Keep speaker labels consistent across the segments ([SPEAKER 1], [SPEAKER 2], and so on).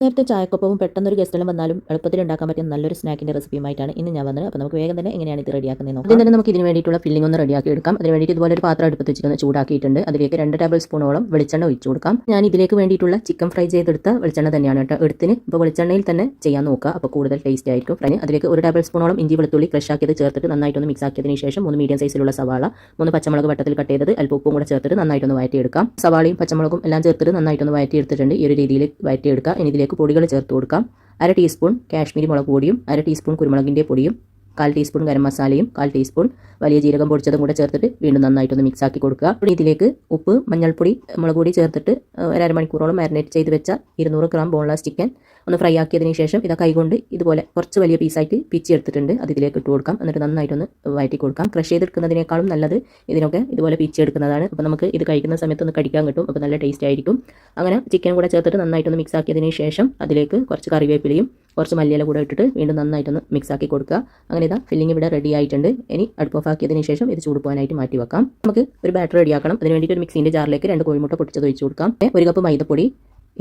[SPEAKER 1] നേരത്തെ ചായക്കൊപ്പവും പെട്ടെന്നൊരു ഗസ്റ്റുകളും വന്നാലും എളുപ്പത്തിൽ ഉണ്ടാക്കാൻ പറ്റിയ നല്ലൊരു സ്നാക്കിൻ്റെ റെസിപ്പിയുമായിട്ടാണ് ഇന്ന് ഞാൻ വന്നത്. അപ്പോൾ നമുക്ക് വേഗം തന്നെ എങ്ങനെയാണ് ഇത് റെഡിയാക്കുന്നത് നോക്കാം. ആദ്യം തന്നെ നമുക്ക് ഇതിന് വേണ്ടിയിട്ടുള്ള ഫില്ലിംഗ് ഒന്ന് റെഡിയാക്കി എടുക്കാം. അതിന് വേണ്ടിയിട്ട് ഇതുപോലെ ഒരു പാത്രം അടുപ്പത്ത് വെച്ചിട്ട് ചൂടാക്കിയിട്ടുണ്ട്. അതിലേക്ക് 2 ടേബിൾ സ്പൂണോളം വെളിച്ചെണ്ണ ഒഴിച്ചു കൊടുക്കാം. ഞാൻ ഇതിലേക്ക് വേണ്ടിയിട്ടുള്ള ചിക്കൻ ഫ്രൈ ചെയ്തെടുത്ത വെളിച്ചെണ്ണ തന്നെയാണ് കേട്ടോ എടുത്തിന്. ഇപ്പോൾ വെളിച്ചെണ്ണയിൽ തന്നെ ചെയ്യാൻ നോക്കുക, അപ്പോൾ കൂടുതൽ ടേസ്റ്റ് ആയിരിക്കും. അതിലേക്ക് 1 ടേബിൾ സ്പൂണോളം ഇഞ്ചി വെളുത്തുള്ളി ക്രഷ് ആക്കിയത് ചേർത്തിട്ട് നന്നായിട്ടൊന്ന് മിക്സ് ആക്കിയതിന് ശേഷം 3 മീഡിയം സൈസിലുള്ള സവാള, 3 പച്ചമുളക് വട്ടത്തിൽ കട്ട് ചെയ്തത്, അല്പം ഉപ്പും കൂടെ ചേർത്തിട്ട് നന്നായിട്ടൊന്ന് വഴറ്റിയെടുക്കാം. സവാളയും പച്ചമുളകും എല്ലാം ചേർത്തിട്ട് നന്നായിട്ടൊന്ന് വഴറ്റിയെടുത്തിട്ടുണ്ട്. ഈ ഒരു രീതിയിൽ വഴറ്റിയെടുക്കുക. ഇനി ഇതിലേക്ക് പൊടികൾ ചേർത്ത് കൊടുക്കാം. 1/2 ടീസ്പൂൺ കാശ്മീരി മുളക് പൊടിയും 1/2 ടീസ്പൂൺ കുരുമുളകിൻ്റെ പൊടിയും 1/4 ടീസ്പൂൺ ഗരം മസാലയും 1/4 ടീസ്പൂൺ വലിയ ജീരകം പൊടിച്ചതും കൂടെ ചേർത്തിട്ട് വീണ്ടും നന്നായിട്ടൊന്ന് മിക്സ് ആക്കി കൊടുക്കുക. ഇതിലേക്ക് ഉപ്പ്, മഞ്ഞൾപ്പൊടി, മുളക് പൊടി ചേർത്തിട്ട് 1/2 മണിക്കൂറോളം മാരിനേറ്റ് ചെയ്ത് വെച്ച 200 ഗ്രാം ബോൺലെസ് ചിക്കൻ ഒന്ന് ഫ്രൈ ആക്കിയതിന് ശേഷം ഇതാ കൈകൊണ്ട് ഇതുപോലെ കുറച്ച് വലിയ പീസായിട്ട് പിച്ചെടുത്തിട്ടുണ്ട്. അത് ഇതിലേക്ക് ഇട്ട് കൊടുക്കാം. എന്നിട്ട് നന്നായിട്ടൊന്ന് വഴറ്റി കൊടുക്കാം. ക്രഷ് ചെയ്തെടുക്കുന്നതിനേക്കാളും നല്ലത് ഇതിനൊക്കെ ഇതുപോലെ പിച്ചെടുക്കുന്നതാണ്. അപ്പോൾ നമുക്ക് ഇത് കഴിക്കുന്ന സമയത്ത് ഒന്ന് കടിക്കാൻ കിട്ടും. അപ്പോൾ നല്ല ടേസ്റ്റ് ആയിരിക്കും. അങ്ങനെ ചിക്കൻ കൂടെ ചേർത്തിട്ട് നന്നായിട്ടൊന്ന് മിക്സ് ആക്കിയതിന് ശേഷം അതിലേക്ക് കുറച്ച് കറിവേപ്പിലയും കുറച്ച് മല്ലിയില കൂടെ ഇട്ടിട്ട് വീണ്ടും നന്നായിട്ടൊന്ന് മിക്സ് ആക്കി കൊടുക്കുക. അങ്ങനെ ഇതാ ഫില്ലിംഗ് ഇവിടെ റെഡി ആയിട്ടുണ്ട്. ഇനി അടുപ്പ് ഓഫ് ആക്കിയതിന് ശേഷം ഇത് ചൂട് പോകാനായിട്ട് മാറ്റി വെക്കാം. നമുക്ക് ഒരു ബാറ്റർ റെഡിയാക്കണം. അതിന് വേണ്ടിയിട്ട് ഒരു മിക്സിൻ്റെ ജാറിലേക്ക് 2 കോഴിമുട്ട പൊട്ടിച്ചത് ഒഴിച്ച് കൊടുക്കാം. 1 കപ്പ് മൈദപ്പൊടി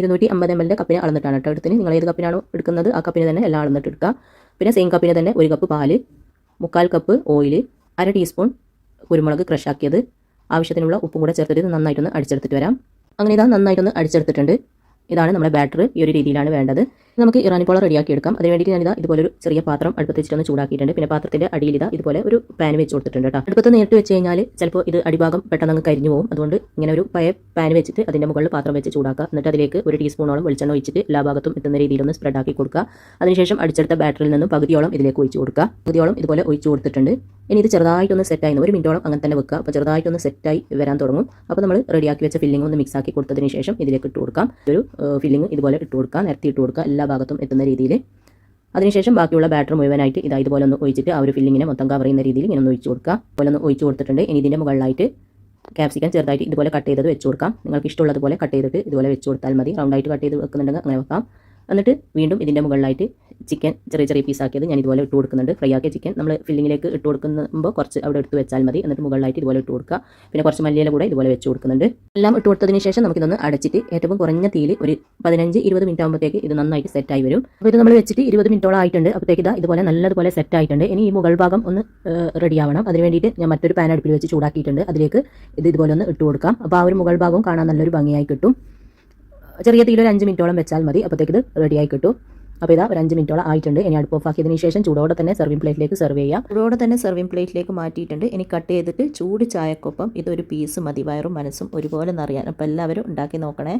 [SPEAKER 1] 250 ml കപ്പിന് അളന്നിട്ടാണ് കേട്ടോ എടുത്തിന്. നിങ്ങൾ ഏത് കപ്പിനാണോ എടുക്കുന്നത് ആ കപ്പിന് തന്നെ എല്ലാം അളന്നിട്ട് എടുക്കുക. പിന്നെ സെയിം കപ്പിന് തന്നെ 1 കപ്പ് പാല്, 1/4 കപ്പ് ഓയിൽ, 1/2 ടീസ്പൂൺ കുരുമുളക് ക്രഷ് ആക്കിയത്, ആവശ്യത്തിനുള്ള ഉപ്പും കൂടെ ചേർത്തിട്ട് നന്നായിട്ടൊന്ന് അടിച്ചെടുത്തിട്ട് വരാം. അങ്ങനെ ഇതാ നന്നായിട്ടൊന്ന് അടിച്ചെടുത്തിട്ടുണ്ട്. ഇതാണ് നമ്മുടെ ബാറ്റർ. ഈ ഒരു രീതിയിലാണ് വേണ്ടത്. നമുക്ക് ഇറാനി പോള റെഡിയാക്കി എടുക്കാം. അതിന് വേണ്ടിയിട്ട് ഞാനിതാ ഇതുപോലെ ഒരു ചെറിയ പാത്രം അടുപ്പത്ത് വെച്ചിട്ടൊന്ന് ചൂടാക്കിയിട്ടുണ്ട്. പിന്നെ പാത്രത്തിന്റെ അടിയിൽ ഇതാ ഇതുപോലെ ഒരു പാൻ വെച്ച് കൊടുത്തിട്ടുണ്ട് കേട്ടോ. അടുപ്പത്ത് നേരിട്ട് വെച്ച് കഴിഞ്ഞാൽ ചിലപ്പോൾ ഇത് അടിഭാഗം പെട്ടെന്ന് അങ്ങ് കരിഞ്ഞു പോകും. അതുകൊണ്ട് ഇങ്ങനെ ഒരു പഴയ പാൻ വെച്ചിട്ട് അതിന്റെ മുകളിൽ പാത്രം വെച്ച് ചൂടാക്കുക. എന്നിട്ട് അതിലേക്ക് 1 ടീസ്പൂണോളം വെളിച്ചെണ്ണ ഒഴിച്ചിട്ട് എല്ലാ ഭാഗത്തും എത്തുന്ന രീതിയിലൊന്ന് സ്പ്രെഡ് ആക്കി കൊടുക്കുക. അതിനുശേഷം അടിച്ചെടുത്ത ബാറ്ററിൽ നിന്നും പകുതിയോളം ഇതിലേക്ക് ഒഴിച്ചു കൊടുക്കുക. പകുതിയോളം ഇതുപോലെ ഒഴിച്ചു കൊടുത്തിട്ടുണ്ട്. ഇനി ഇത് ചെറുതായിട്ടൊന്ന് സെറ്റായി 1 മിനിറ്റോളം അങ്ങനെ തന്നെ വെക്കുക. അപ്പോൾ ചെറുതായിട്ടൊന്ന് സെറ്റായി വരാൻ തുടങ്ങും. അപ്പോൾ നമ്മൾ റെഡിയാക്കി വെച്ച ഫില്ലിംഗ് ഒന്ന് മിക്സ് ആക്കി കൊടുത്തതിന് ശേഷം ഇതിലേക്ക് ഇട്ട് കൊടുക്കാം. ഒരു ഫില്ലിംഗ് ഇതുപോലെ ഇട്ട് കൊടുക്കുക, നിരത്തി ഇട്ട് കൊടുക്കുക എല്ലാ ഭാഗത്തും എത്തുന്ന രീതിയിൽ. അതിനുശേഷം ബാക്കിയുള്ള ബാറ്റർ മുഴുവനായിട്ട് ഇതുപോലെ ഒന്ന് ഒഴിച്ചിട്ട് ആ ഒരു ഫില്ലിങ്ങിനെ മൊത്തം കവർ ചെയ്യുന്ന രീതിയിൽ ഇങ്ങനെ ഒന്ന് ഒഴിച്ചു കൊടുക്കുക. അതുപോലെ ഒന്ന് ഒഴിച്ചു കൊടുത്തിട്ടുണ്ട്. ഇനി ഇതിൻ്റെ മുകളിലായിട്ട് ക്യാപ്സിക്കം ചെറുതായിട്ട് ഇതുപോലെ കട്ട് ചെയ്തത് വെച്ച് കൊടുക്കാം. നിങ്ങൾക്ക് ഇഷ്ടമുള്ളതുപോലെ കട്ട് ചെയ്തിട്ട് ഇതുപോലെ വെച്ച് കൊടുത്താൽ മതി. റൗണ്ടായിട്ട് കട്ട് ചെയ്ത് വെക്കുന്നുണ്ടെങ്കിൽ അങ്ങനെ വെക്കാം. എന്നിട്ട് വീണ്ടും ഇതിൻ്റെ മുകളിലായിട്ട് ചിക്കൻ ചെറിയ ചെറിയ പീസാക്കിയത് ഞാൻ ഇതുപോലെ ഇട്ട് കൊടുക്കുന്നുണ്ട്. ഫ്രൈ ആക്കിയ ചിക്കൻ നമ്മൾ ഫില്ലിങ്ങിലേക്ക് ഇട്ട് കൊടുക്കുമ്പോൾ കുറച്ച് അവിടെ എടുത്ത് വെച്ചാൽ മതി. എന്നിട്ട് മുകളിലായിട്ട് ഇതുപോലെ ഇട്ട് കൊടുക്കുക. പിന്നെ കുറച്ച് മല്ലിയില കൂടെ ഇതുപോലെ വെച്ച് കൊടുക്കുന്നുണ്ട്. എല്ലാം ഇട്ട് കൊടുത്തതിന് ശേഷം നമുക്കിതൊന്ന് അടച്ചിട്ട് ഏറ്റവും കുറഞ്ഞ തീയിൽ ഒരു 15-20 മിനിറ്റ് ആകുമ്പോഴത്തേക്ക് ഇത് നന്നായിട്ട് സെറ്റായി വരും. അപ്പോൾ ഇത് നമ്മൾ വെച്ചിട്ട് 20 മിനിറ്റോളം ആയിട്ടുണ്ട്. അപ്പോഴത്തേക്ക് ഇതാ ഇതുപോലെ നല്ലതുപോലെ സെറ്റ് ആയിട്ടുണ്ട്. ഇനി ഈ മുകൾ ഭാഗം ഒന്ന് റെഡി ആവണം. അതിന് വേണ്ടിയിട്ട് ഞാൻ മറ്റൊരു പാൻ അടുപ്പിൽ വെച്ച് ചൂടാക്കിയിട്ടുണ്ട്. അതിലേക്ക് ഇത് ഇതുപോലെ ഒന്ന് ഇട്ട് കൊടുക്കാം. അപ്പോൾ ആ ഒരു മുകൾ ഭാഗവും കാണാൻ നല്ലൊരു ഭംഗിയായി കിട്ടും. ചെറിയ തീയിൽ ഒരു 5 മിനിറ്റോളം വെച്ചാൽ മതി. അപ്പോഴത്തേക്ക് ഇത് റെഡിയായി കിട്ടും. അപ്പോൾ ഇതാ ഒരു 5 മിനിറ്റോളം ആയിട്ടുണ്ട്. ഇനി അടുപ്പ് ഓഫ് ആക്കിയതിന് ശേഷം ചൂടോടെ തന്നെ സർവിംഗ് പ്ലേറ്റിലേക്ക് സെർവ് ചെയ്യാം. ചൂടോടെ തന്നെ സർവിംഗ് പ്ലേറ്റിലേക്ക് മാറ്റിയിട്ടുണ്ട്. ഇനി കട്ട് ചെയ്തിട്ട് ചൂട് ചായക്കൊപ്പം ഇതൊരു പീസ് മതി. വയറും മനസ്സും ഒരുപോലെ നിറയാൻ. അപ്പോൾ എല്ലാവരും ഉണ്ടാക്കി നോക്കണേ.